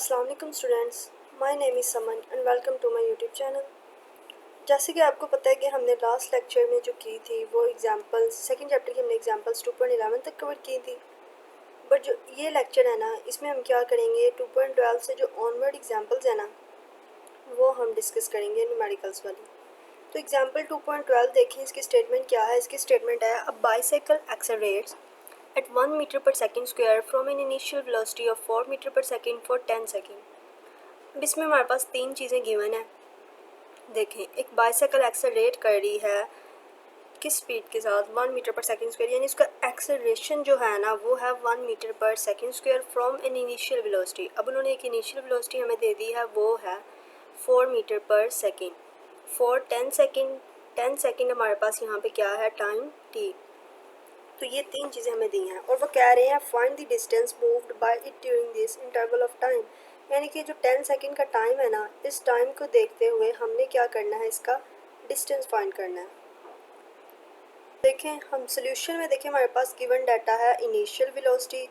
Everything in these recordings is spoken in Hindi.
अस्सलाम वालेकुम students, my name is Saman and welcome to my YouTube channel. जैसे कि आपको पता है कि हमने लास्ट लेक्चर में जो की थी वो एग्जांपल्स सेकंड चैप्टर की हमने एग्जांपल्स 2.11 तक कवर की थी। बट जो ये लेक्चर है ना, इसमें हम क्या करेंगे, 2.12 से जो ऑनवर्ड एग्जांपल्स है ना वो हम डिस्कस करेंगे न्यूमेरिकल्स वाली। तो एग्जाम्पल 2.12 देखें, इसकी स्टेटमेंट क्या है। इसकी स्टेटमेंट है, अ bicycle accelerates at 1 meter per second square from an initial velocity of 4 meter per second for 10 second. अब इसमें हमारे पास तीन चीज़ें गिवन है। देखें, एक बाइसाइकिल एक्सेलरेट कर रही है किस स्पीड के साथ, 1 मीटर पर सेकेंड स्क्वायर, यानी इसका एक्सेलरेशन जो है ना वो है 1 metre per second square from an initial velocity. अब उन्होंने एक इनिशियल वेलोसिटी हमें दे दी है, वो है 4 metre per second for 10 second. 10 second हमारे पास यहाँ पे क्या है, टाइम टी। तो ये तीन चीज़ें हमें दी हैं और वो कह रहे हैं find the distance moved by it during this interval of time. यानी कि जो 10 सेकंड का टाइम है ना, इस टाइम को देखते हुए हमने क्या करना है, इसका डिस्टेंस फाइंड करना है। देखें हम सोल्यूशन में, देखें हमारे पास गिवन डाटा है, initial velocity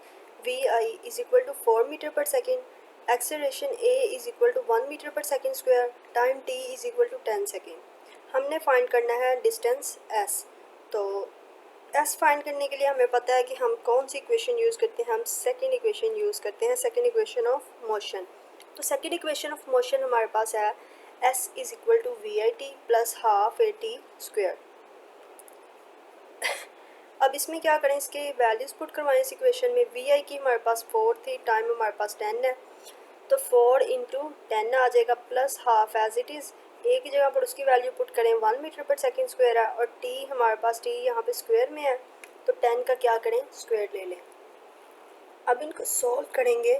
V I is equal to 4 metre per second, acceleration A is equal to 1 metre per second square, time T is equal to 10 second. हमने फाइंड करना है डिस्टेंस एस। तो एस फाइंड करने के लिए हमें पता है कि हम कौन सी इक्वेशन यूज़ करते हैं, हम सेकंड इक्वेशन यूज़ करते हैं, सेकंड इक्वेशन ऑफ मोशन। तो सेकंड इक्वेशन ऑफ मोशन हमारे पास है s is equal to we I T plus half a t square. अब इसमें क्या करें, इसके वैल्यूज़ पुट करवाएं इस इक्वेशन में। वी आई की हमारे पास 4 थी, टाइम हमारे पास 10 है, तो 4 इंटू 10 आ जाएगा plus half as it is. एक ही जगह पर उसकी वैल्यू पुट करें, 1 मीटर पर सेकेंड स्क्वायर है और टी हमारे पास, टी यहाँ पे स्क्वायर में है, तो 10 का क्या करें, स्क्वायर ले लें। अब इनको सॉल्व करेंगे,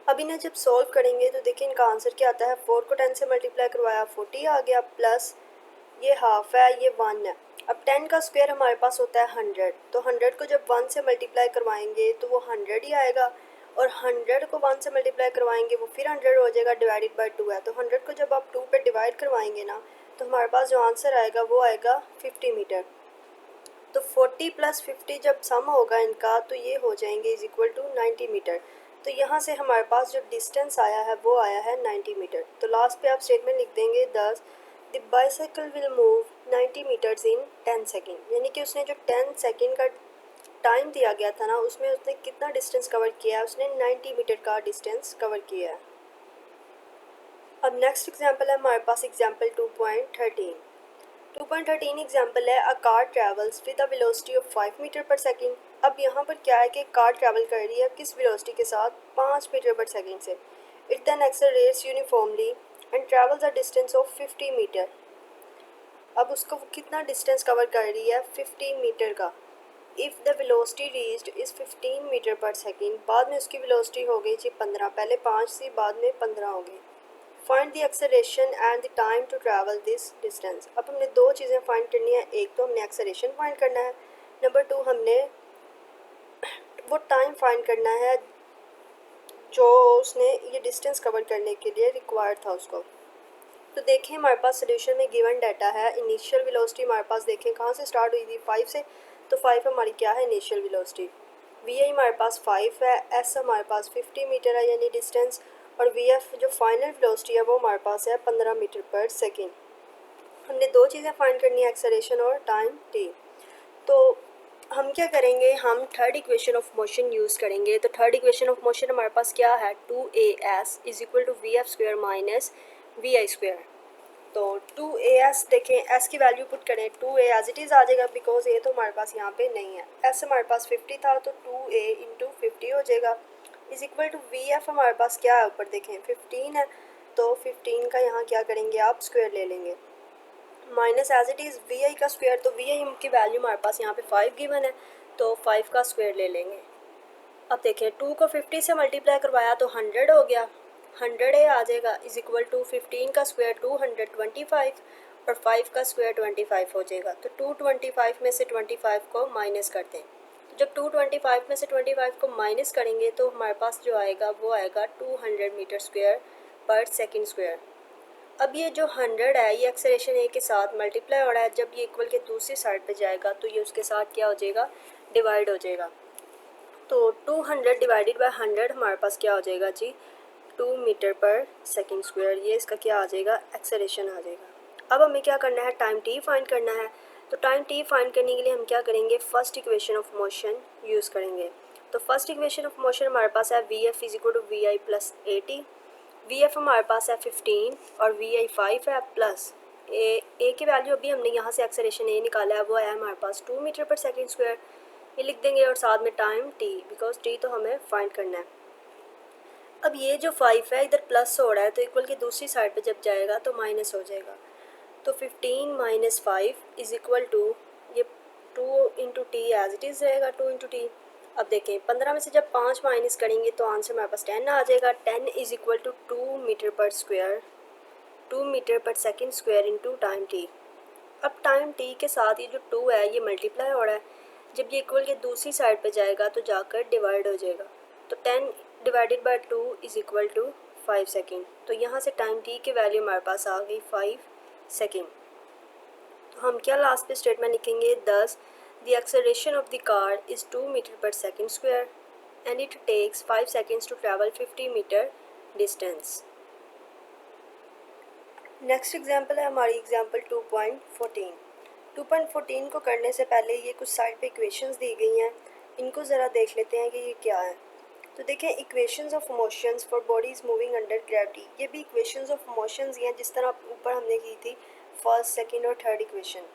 अब इन्हें जब सॉल्व करेंगे तो देखिए इनका आंसर क्या आता है। 4 को 10 से मल्टीप्लाई करवाया 40 आ गया, प्लस ये हाफ है, ये 1 है। अब 10 का स्क्वायर हमारे पास होता है 100, तो 100 को जब 1 से मल्टीप्लाई करवाएंगे तो वो 100 ही आएगा, और 100 को 1 से मल्टीप्लाई करवाएंगे वो फिर 100 हो जाएगा, डिवाइडेड बाय 2 है। तो 100 को जब आप 2 पे डिवाइड करवाएंगे ना, तो हमारे पास जो आंसर आएगा वो आएगा 50 मीटर। तो 40 प्लस 50 जब सम होगा इनका तो ये हो जाएंगे इज इक्वल टू 90 मीटर। तो यहाँ से हमारे पास जो डिस्टेंस आया है वो आया है 90 मीटर। तो लास्ट पे आप स्टेटमेंट लिख देंगे, thus the bicycle will move 90 meters in 10 second. यानी कि उसने जो 10 सेकेंड का टाइम दिया गया था ना, उसमें उसने कितना डिस्टेंस कवर किया है, उसने 90 मीटर का डिस्टेंस कवर किया है। अब नेक्स्ट एग्जाम्पल है हमारे पास एग्जाम्पल 2.13। 2.13 एग्जाम्पल है, a car travels with a velocity of 5 metre per second. अब यहाँ पर क्या है कि कार ट्रैवल कर रही है किस वेलोसिटी के साथ, 5 मीटर पर सेकेंड से। It then accelerates uniformly and travels a distance of 50 metre. अब उसको कितना डिस्टेंस कवर कर रही है, 15 मीटर का। If the velocity reached is 15 metre per second, बाद में उसकी वेलोसिटी हो गई जी 15, पहले 5 थी बाद में 15 हो गई। Find the acceleration and the time to travel this distance. अब हमने दो चीज़ें फाइंड करनी है, एक तो हमने एक्सेलरेशन फाइंड करना है, नंबर 2 हमने वो टाइम फाइंड करना है जो उसने ये डिस्टेंस कवर करने के लिए रिक्वायर्ड था उसको। तो देखें हमारे पास सोल्यूशन में गिवन डाटा है, इनिशियल वेलोसिटी हमारे पास देखें कहाँ से स्टार्ट हुई थी, 5 से। तो 5 हमारी क्या है, इनिशियल वेलोसिटी। वी आई हमारे पास 5 है, एस हमारे पास 50 मीटर है यानी डिस्टेंस, और वी एफ जो फाइनल वेलोसिटी है वो हमारे पास है 15 मीटर पर सेकेंड। हमने दो चीज़ें फाइंड करनी है, एक्सेलरेशन और टाइम टी। तो हम क्या करेंगे, हम third equation of motion use करेंगे। तो थर्ड इक्वेशन ऑफ मोशन हमारे पास क्या है, 2as is equal to v f square minus v i square. तो 2as देखें, s की वैल्यू पुट करें, 2a एज इट इज़ आ जाएगा बिकॉज a तो हमारे पास यहाँ पे नहीं है। s हमारे पास 50 था तो 2a इंटू 50 हो जाएगा, is equal to v f हमारे पास क्या है, ऊपर देखें 15 है, तो 15 का यहाँ क्या करेंगे आप, स्क्वायर ले लेंगे, minus as it is V I का स्क्वायर। तो वी आई की वैल्यू हमारे पास यहाँ पे 5 गिवन है, तो 5 का स्क्वायर ले लेंगे। अब देखें 2 को 50 से मल्टीप्लाई करवाया तो 100 हो गया, 100 ए आ जाएगा, इज इक्वल टू 15 का स्क्वायर 225 और 5 का स्क्वायर 25 हो जाएगा। तो 225 में से 25 को माइनस करते हैं, तो जब 225 में से 25 को माइनस करेंगे तो हमारे पास जो आएगा वो आएगा 200 मीटर स्क्वायर पर सेकेंड स्क्वायर। अब ये जो 100 है ये एक्सेलरेशन ए के साथ मल्टीप्लाई हो रहा है, जब ये इक्वल के दूसरी साइड पे जाएगा तो ये उसके साथ क्या हो जाएगा, डिवाइड हो जाएगा। तो 200 डिवाइडेड बाय 100 हमारे पास क्या हो जाएगा जी, 2 मीटर पर सेकेंड स्क्वायर। ये इसका क्या आ जाएगा, एक्सेलरेशन आ जाएगा। अब हमें क्या करना है, टाइम टी फाइंड करना है। तो टाइम टी फाइंड करने के लिए हम क्या करेंगे, first equation of motion use करेंगे। तो फर्स्ट इक्वेशन ऑफ मोशन हमारे पास है v f is equal to we i plus a t. V f हमारे पास है 15 और वी आई 5 है, प्लस ए की वैल्यू अभी हमने यहाँ से एक्सेलरेशन ए निकाला है, वो है हमारे पास 2 मीटर पर सेकेंड स्क्वायर। ये लिख देंगे और साथ में टाइम टी, बिकॉज टी तो हमें फाइंड करना है। अब ये जो 5 है इधर प्लस हो रहा है, तो इक्वल की दूसरी साइड पे जब जाएगा तो माइनस हो जाएगा। तो 15 माइनस 5 इज़ इक्वल टू, ये 2 into t as it is रहेगा, 2 इंटू टी। अब देखें 15 में से जब 5 माइनस करेंगे तो आंसर हमारे पास 10 आ जाएगा। 10 इज़ इक्वल टू 2 मीटर पर square, 2 metre per second square into time T. अब टाइम टी के साथ ये जो 2 है ये मल्टीप्लाई हो रहा है, जब ये इक्वल के दूसरी साइड पे जाएगा तो जाकर डिवाइड हो जाएगा। तो 10 divided by 2 is equal to 5 second. तो यहाँ से टाइम टी की वैल्यू हमारे पास आ गई 5 सेकेंड। तो हम क्या लास्ट पे स्टेटमेंट लिखेंगे, thus the acceleration of the car is 2 metre per second square and it takes 5 seconds to travel 50 metre distance. Next example है हमारी एग्जाम्पल 2.14। 2.14 को करने से पहले ये कुछ साइड पे इक्वेशंस दी गई हैं, इनको ज़रा देख लेते हैं कि ये क्या है। तो देखें, equations of motions for bodies moving under gravity, ये भी इक्वेशंस ऑफ मोशंस ही हैं जिस तरह ऊपर हमने की थी फर्स्ट, सेकंड और थर्ड इक्वेशन,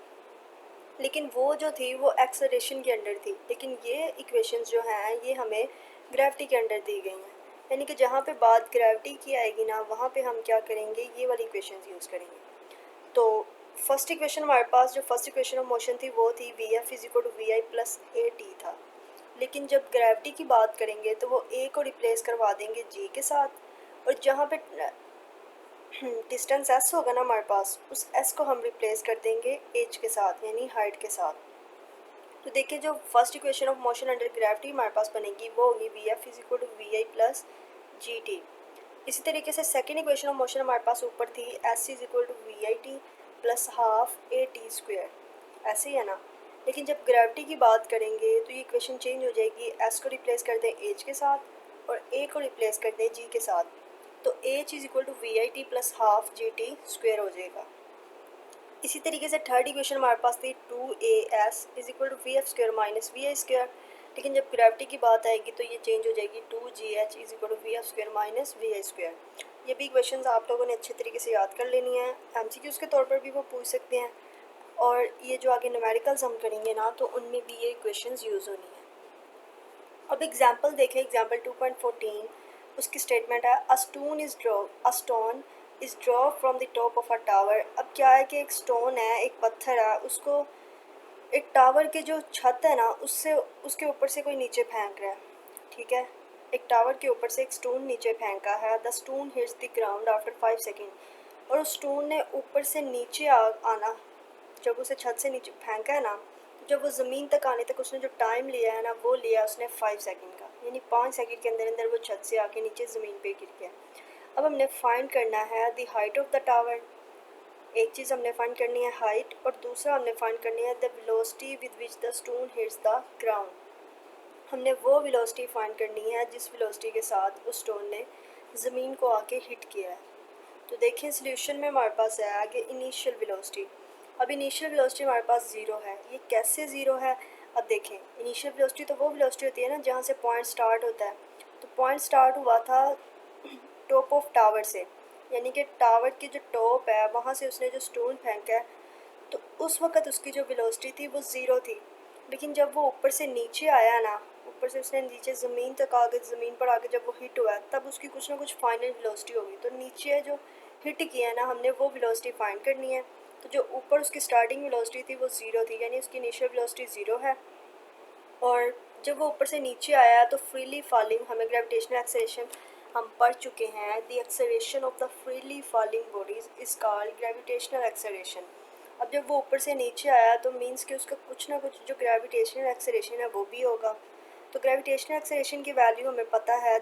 लेकिन वो जो थी वो एक्सेलरेशन के अंडर थी। लेकिन ये इक्वेशंस जो हैं ये हमें ग्रेविटी के अंडर दी गई हैं, यानी कि जहाँ पे बात ग्रेविटी की आएगी ना, वहाँ पे हम क्या करेंगे, ये वाली इक्वेशंस यूज़ करेंगे। तो फर्स्ट इक्वेशन हमारे पास जो फर्स्ट इक्वेशन ऑफ मोशन थी वो थी v f is equal to we i plus a t था। लेकिन जब ग्रेविटी की बात करेंगे तो वो ए को रिप्लेस करवा देंगे जी के साथ, और जहाँ पे डिस्टेंस एस होगा ना हमारे पास, उस एस को हम रिप्लेस कर देंगे एच के साथ, यानी हाइट के साथ। तो देखिए, जो first equation of motion under gravity हमारे पास बनेगी वो होगी v f is equal to we i plus g t. इसी तरीके से सेकेंड इक्वेशन ऑफ मोशन हमारे पास ऊपर थी s is equal to we I T plus half a t square, ऐसे ही है ना। लेकिन जब ग्रेविटी की बात करेंगे तो ये इक्वेशन चेंज हो जाएगी, एस को रिप्लेस कर दें एच के साथ और ए को रिप्लेस कर दें जी के साथ। तो H is equal to we I T plus half G T square हो जाएगा। इसी तरीके से थर्ड इक्वेशन हमारे पास थी 2as is equal to v f square minus v i square. लेकिन जब ग्रेविटी की बात आएगी तो ये चेंज हो जाएगी 2gh is equal to v f square minus v i square. ये भी इक्वेशंस आप लोगों ने अच्छे तरीके से याद कर लेनी है, एमसीक्यूज़ के तौर पर भी वो पूछ सकते हैं, और ये जो आगे न्यूमेरिकल्स हम करेंगे ना तो उनमें भी ये इक्वेशंस यूज़ होनी है। अब एग्जाम्पल देखें, एग्जाम्पल 2.14, उसकी स्टेटमेंट है a stone is drop from the top of a tower. अब क्या है कि एक स्टोन है, एक पत्थर है, उसको एक टावर के जो छत है ना उससे, उसके ऊपर से कोई नीचे फेंक रहा है, ठीक है। एक टावर के ऊपर से एक स्टोन नीचे फेंका है, the stone hits the ground after 5 second, और उस स्टोन ने ऊपर से नीचे आना, जब उसे छत से नीचे फेंका है ना, जब वो ज़मीन तक आने तक उसने जो टाइम लिया है ना वो लिया उसने 5 सेकंड का, यानी 5 सेकंड के अंदर अंदर वो छत से आके नीचे ज़मीन पे गिर गया। अब हमने फाइंड करना है the height of the tower. एक चीज़ हमने फाइंड करनी है हाइट, और दूसरा हमने फाइंड करनी है the velocity with which the stone hits the ground. हमने वो वेलोसिटी फाइंड करनी है जिस वेलोसिटी के साथ उस स्टोन ने ज़मीन को आके हिट किया है। तो देखिए सोल्यूशन में हमारे पास है आगे इनिशियल वेलोसिटी। अब इनिशियल वेलोसिटी हमारे पास ज़ीरो है। ये कैसे ज़ीरो है, अब देखें, इनिशियल वेलोसिटी तो वो वेलोसिटी होती है ना जहाँ से पॉइंट स्टार्ट होता है। तो पॉइंट स्टार्ट हुआ था टॉप ऑफ टावर से, यानी कि टावर की जो टॉप है वहाँ से उसने जो स्टोन फेंका है, तो उस वक़्त उसकी जो वेलोसिटी थी वो ज़ीरो थी। लेकिन जब वो ऊपर से नीचे आया ना, ऊपर से उसने नीचे ज़मीन तक आके, ज़मीन पर आके जब वो हिट हुआ तब उसकी कुछ ना कुछ फाइनल वेलोसिटी होगी। तो नीचे जो हिट किया है ना हमने वो वेलोसिटी फाइंड करनी है। तो जो ऊपर उसकी स्टार्टिंग वेलोसिटी थी वो ज़ीरो थी, यानी उसकी इनिशियल वेलोसिटी ज़ीरो है। और जब वो ऊपर से नीचे आया तो फ्रीली फॉलिंग, हमें ग्रेविटेशनल एक्सेलरेशन हम पढ़ चुके हैं, the acceleration of the freely falling bodies is called gravitational acceleration. अब जब वो ऊपर से नीचे आया तो मीन्स कि उसका कुछ ना कुछ जो ग्रेविटेशनल एक्सेलरेशन है वो भी होगा। तो ग्रेविटेशनल एक्सेलरेशन की वैल्यू हमें पता है,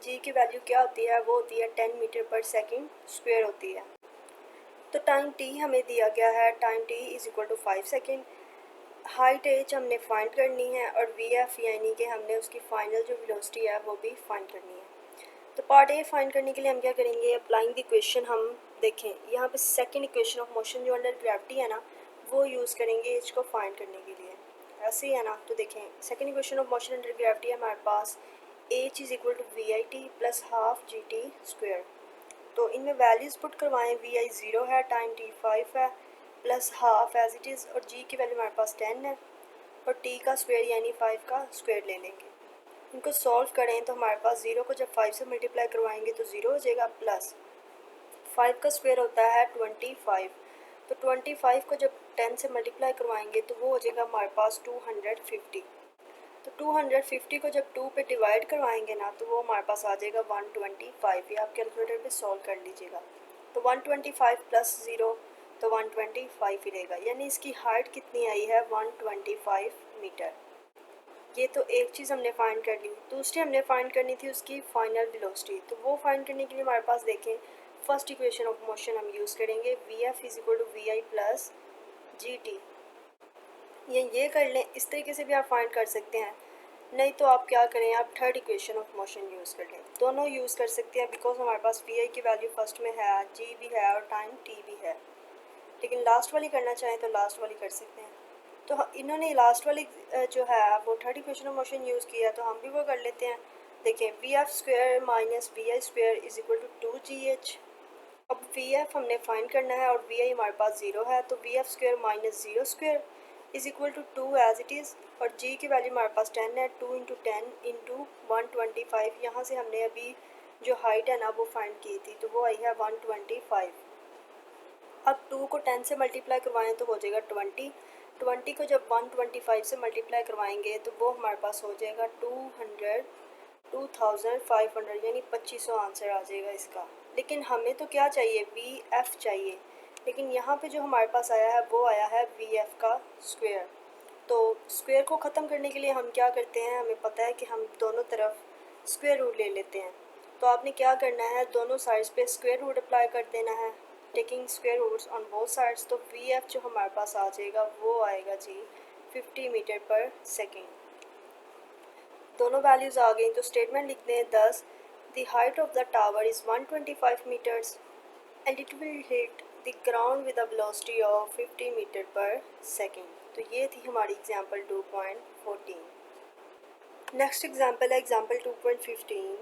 जी की वैल्यू क्या होती है, वो होती है 10 मीटर पर सेकेंड स्क्वायर होती है। तो टाइम टी हमें दिया गया है, time t is equal to 5 second. Height h हमने फाइंड करनी है और वी एफ यानी कि हमने उसकी फाइनल जो वेलोसिटी है वो भी फाइंड करनी है। तो पार्ट ए फाइंड करने के लिए हम क्या करेंगे, अप्लाइंग द इक्वेशन हम देखें यहाँ पे सेकंड इक्वेशन ऑफ मोशन जो अंडर ग्रेविटी है ना वो यूज़ करेंगे एच को फाइंड करने के लिए। ऐसे ही है ना, तो देखें second equation of motion under gravity है हमारे पास H is equal to we I T plus half G T square. तो इनमें वैल्यूज़ पुट करवाएं, वी आई 0 है, टाइम टी 5 है, plus half as it is, और जी की वैल्यू हमारे पास 10 है, और टी का स्क्वायर यानी 5 का स्क्वायर ले लेंगे। इनको सॉल्व करें तो हमारे पास 0 को जब 5 से मल्टीप्लाई करवाएंगे तो 0 हो जाएगा, प्लस 5 का स्क्वायर होता है 25, तो 25 को जब 10 से मल्टीप्लाई करवाएंगे तो वो हो जाएगा हमारे पास 250। तो 250 को जब 2 पे डिवाइड करवाएंगे ना तो वो हमारे पास आ जाएगा 125। ये आप कैलकुलेटर पे सॉल्व कर लीजिएगा। तो 125 प्लस 0 तो 125 ही रहेगा, यानी इसकी हाइट कितनी आई है 125 मीटर। ये तो एक चीज़ हमने फाइंड कर ली। दूसरी हमने फाइंड करनी थी उसकी फाइनल वेलोसिटी। तो वो फाइंड करने के लिए हमारे पास देखें फर्स्ट इक्वेशन ऑफ मोशन हम यूज़ करेंगे, v f is equal to we i plus g t. ये कर लें, इस तरीके से भी आप फाइंड कर सकते हैं। नहीं तो आप क्या करें, आप third equation of motion use कर लें। दोनों यूज़ कर सकते हैं बिकॉज हमारे पास वी आई की वैल्यू फर्स्ट में है, जी भी है और टाइम टी भी है। लेकिन लास्ट वाली करना चाहें तो लास्ट वाली कर सकते हैं। तो इन्होंने लास्ट वाली जो है वो third equation of motion use किया, तो हम भी वो कर लेते हैं। देखें v f square minus v i square is equal to 2GH। अब वी एफ हमने फाइंड करना है और वी आई हमारे पास 0 है, तो v f square minus 0 square is equal to 2 as it is, और जी की वैल्यू हमारे पास 10 है, 2 इंटू 10 इंटू 125। यहाँ से हमने अभी जो हाइट है ना वो फाइंड की थी, तो वो आई है 125। अब 2 को 10 से मल्टीप्लाई करवाएं तो हो जाएगा 20। 20 को जब 125 से मल्टीप्लाई करवाएंगे तो वो हमारे पास हो जाएगा 2500, यानी 2500 आंसर आ जाएगा इसका। लेकिन हमें तो क्या चाहिए, वी एफ चाहिए। लेकिन यहाँ पे जो हमारे पास आया है वो आया है वी एफ का स्क्वायर। तो स्क्वायर को ख़त्म करने के लिए हम क्या करते हैं, हमें पता है कि हम दोनों तरफ स्क्वायर रूट ले लेते हैं। तो आपने क्या करना है, दोनों साइड्स पे स्क्वायर रूट अप्लाई कर देना है, taking square roots on both sides. तो वी एफ जो हमारे पास आ जाएगा वो आएगा जी 50 मीटर पर सेकेंड। दोनों वैल्यूज़ आ गई, तो स्टेटमेंट लिखते हैं 10 the height of the tower is 125 meters and it will hit the ground with a velocity of 50 meter per second. तो ये थी हमारी एग्जांपल 2.14। नेक्स्ट एग्जांपल है example 2.15।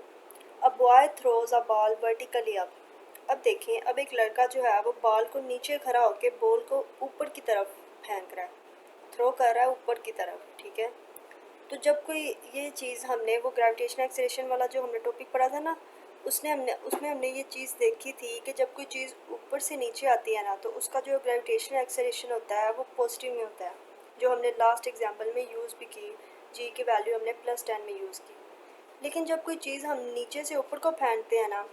A boy throws a ball vertically up. अब देखें, अब एक लड़का जो है वो बॉल को नीचे खड़ा होकर बॉल को ऊपर की तरफ फेंक रहा है, थ्रो कर रहा है ऊपर की तरफ, ठीक है। तो जब कोई ये चीज़ हमने वो ग्रेविटेशन एक्सेलरेशन वाला जो हमने टॉपिक पढ़ा था ना, उसमें हमने ये चीज़ देखी थी कि जब कोई चीज़ ऊपर से नीचे आती है ना तो उसका जो ग्रेविटेशन एक्सेलरेशन होता है वो पॉजिटिव में होता है, जो हमने लास्ट एग्जांपल में यूज़ भी की। जी की वैल्यू हमने +10 में यूज़ की। लेकिन जब कोई चीज़ हम नीचे से ऊपर को फेंकते हैं ना,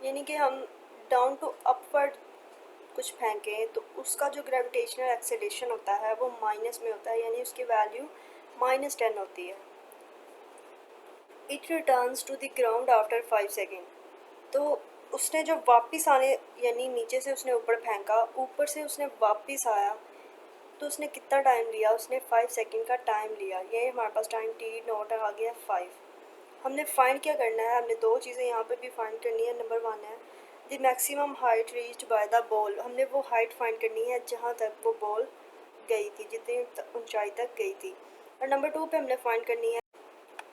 यानी कि हम डाउन टू अपवर्ड कुछ फेंकें, तो उसका जो ग्रेविटेशनल एक्सेलरेशन होता है वो माइनस में होता है, यानी उसकी वैल्यू -10 होती है। It returns to the ground after 5 second. तो उसने जो वापस आने, यानी नीचे से उसने ऊपर फेंका, ऊपर से उसने वापस आया, तो उसने कितना टाइम लिया, उसने 5 सेकेंड का टाइम लिया। ये हमारे पास टाइम टी नोट आ गया 5। हमने फाइंड क्या करना है, हमने दो चीज़ें यहाँ पे भी फाइंड करनी है। नंबर 1 है the maximum height reached by the ball. हमने वो हाइट फाइंड करनी है जहाँ तक वो बॉल गई थी, जितनी ऊंचाई तक गई थी। और नंबर 2 पे हमने फाइंड करनी है,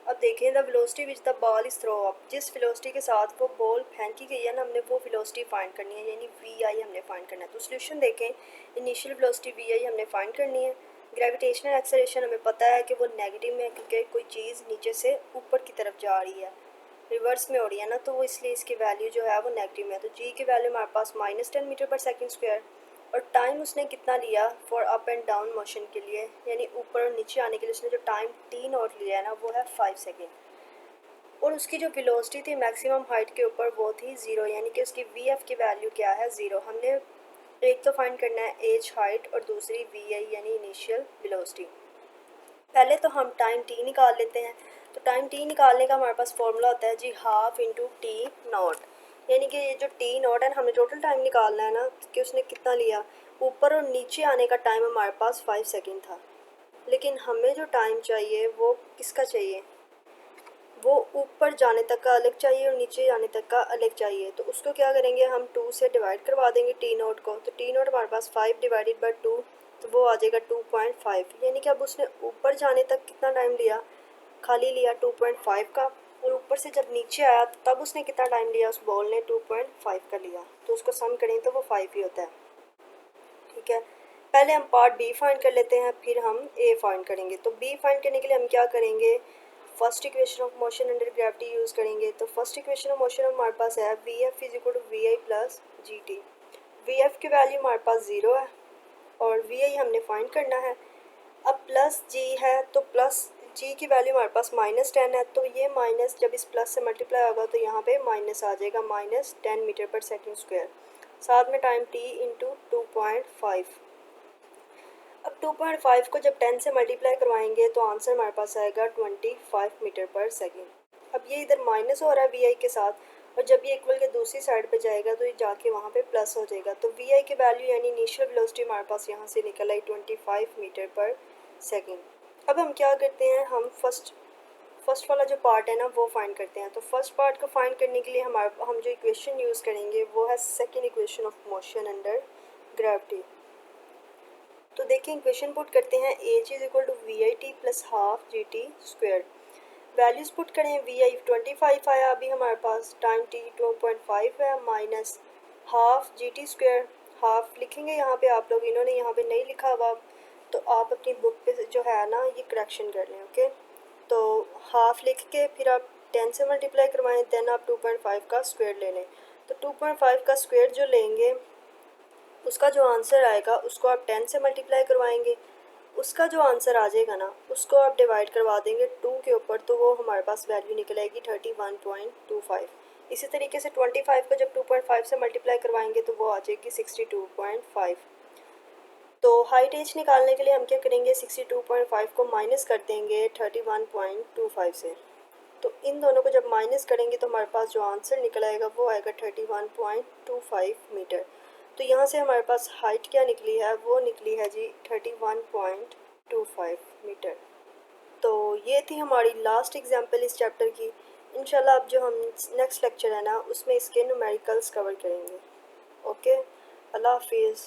अब देखें the velocity which the ball is throw up. जिस वेलोसिटी के साथ वो बॉल फेंकी गई है ना, हमने वो वेलोसिटी फाइंड करनी है, यानी वी आई हमने फाइंड करना है। तो सोल्यूशन देखें, इनिशियल वेलोसिटी वी आई हमने फाइंड करनी है। ग्रेविटेशनल एक्सेलरेशन हमें पता है कि वो नेगेटिव में है, क्योंकि कोई चीज़ नीचे से ऊपर की तरफ जा रही है, रिवर्स में हो रही है ना, तो वो इसलिए इसकी वैल्यू जो है वो नेगेटिव में है। तो जी की वैल्यू हमारे पास -10 मीटर पर सेकेंड स्क्वायर। और टाइम उसने कितना लिया for up and down motion के लिए, यानी ऊपर और नीचे आने के लिए उसने जो टाइम टी नॉट लिया है ना वो है 5 सेकेंड। और उसकी जो वेलोसिटी थी मैक्सिमम हाइट के ऊपर वो थी 0, यानी कि उसकी वी एफ की वैल्यू क्या है 0। हमने एक तो फाइंड करना है एज हाइट और दूसरी वी आई यानी इनिशियल वेलोसिटी। पहले तो हम टाइम टी निकाल लेते हैं। तो टाइम टी निकालने का हमारे पास फॉर्मूला होता है जी हाफ इंटू टी नॉट, यानी कि ये जो टी नॉट है हमें टोटल टाइम निकालना है ना कि उसने कितना लिया। ऊपर और नीचे आने का टाइम हमारे पास 5 सेकेंड था, लेकिन हमें जो टाइम चाहिए वो किसका चाहिए, वो ऊपर जाने तक का अलग चाहिए और नीचे जाने तक का अलग चाहिए। तो उसको क्या करेंगे, हम 2 से डिवाइड करवा देंगे टी नोट को। तो टी नोट हमारे पास 5 डिवाइडेड बाई 2, तो वो आ जाएगा 2.5। यानी कि अब उसने ऊपर जाने तक कितना टाइम लिया, खाली लिया 2.5 का, और ऊपर से जब नीचे आया तो तब उसने कितना टाइम लिया, उस बॉल ने 2.5 का लिया। तो उसको सम करें तो वो 5 ही होता है। ठीक है, पहले हम पार्ट बी फाइंड कर लेते हैं, फिर हम ए फाइंड करेंगे। तो बी फाइंड करने के लिए हम क्या करेंगे, first equation of motion under gravity use करेंगे। तो फर्स्ट इक्वेशन ऑफ मोशन हमारे पास है v f is equal to we i plus g t. V f की वैल्यू हमारे पास 0 है और वी आई हमने फाइंड करना है। अब प्लस जी है तो प्लस जी की वैल्यू हमारे पास -10 है, तो ये माइनस जब इस प्लस से मल्टीप्लाई होगा तो यहाँ पे माइनस आ जाएगा, -10 मीटर पर सेकेंड स्क्वायर, साथ में टाइम टी इंटू 2.5। अब 2.5 को जब 10 से मल्टीप्लाई करवाएंगे तो आंसर हमारे पास आएगा 25 मीटर पर सेकेंड। अब ये इधर माइनस हो रहा है वी आई के साथ, और जब ये इक्वल के दूसरी साइड पे जाएगा तो ये जाके वहाँ पे प्लस हो जाएगा। तो वी आई की वैल्यू यानी इनिशियल वेलोसिटी हमारे पास यहाँ से निकल आई 25 मीटर पर सेकेंड। अब हम क्या करते हैं, हम फर्स्ट वाला जो पार्ट है ना वो फाइंड करते हैं। तो फर्स्ट पार्ट को फाइंड करने के लिए हम जो इक्वेशन यूज़ करेंगे वो है second equation of motion under gravity. तो देखिए इक्वेशन पुट करते हैं, h is equal to we I T plus half G T square. Values put करें, वी आई 25 आया अभी हमारे पास, टाइम टी 2.5 है, minus half G T square. Half लिखेंगे यहाँ पे आप लोग, इन्होंने यहाँ पे नहीं लिखा हुआ, तो आप अपनी बुक पे जो है ना ये करेक्शन कर लें। ओके, तो हाफ लिख के फिर आप 10 से मल्टीप्लाई करवाएं, देन आप 2.5 का स्क्वायर ले लें। तो 2.5 का स्क्वायर जो लेंगे उसका जो आंसर आएगा उसको आप 10 से मल्टीप्लाई करवाएंगे, उसका जो आंसर आ जाएगा ना उसको आप डिवाइड करवा देंगे 2 के ऊपर, तो वो हमारे पास वैल्यू निकल आएगी 31.25। इसी तरीके से 25 को जब 2.5 से मल्टीप्लाई करवाएंगे तो वो आ जाएगी 62.5। तो हाइट एच निकालने के लिए हम क्या करेंगे, 62.5 को माइनस कर देंगे 31.25 से। तो इन दोनों को जब माइनस करेंगे तो हमारे पास जो आंसर निकल आएगा वो आएगा 31.25 मीटर। तो यहाँ से हमारे पास हाइट क्या निकली है, वो निकली है जी 31.25 मीटर। तो ये थी हमारी लास्ट एग्जाम्पल इस चैप्टर की। इंशाल्लाह अब जो हम नेक्स्ट लेक्चर है ना उसमें इसके न्यूमेरिकल्स कवर करेंगे। ओके, अल्लाह हाफिज़।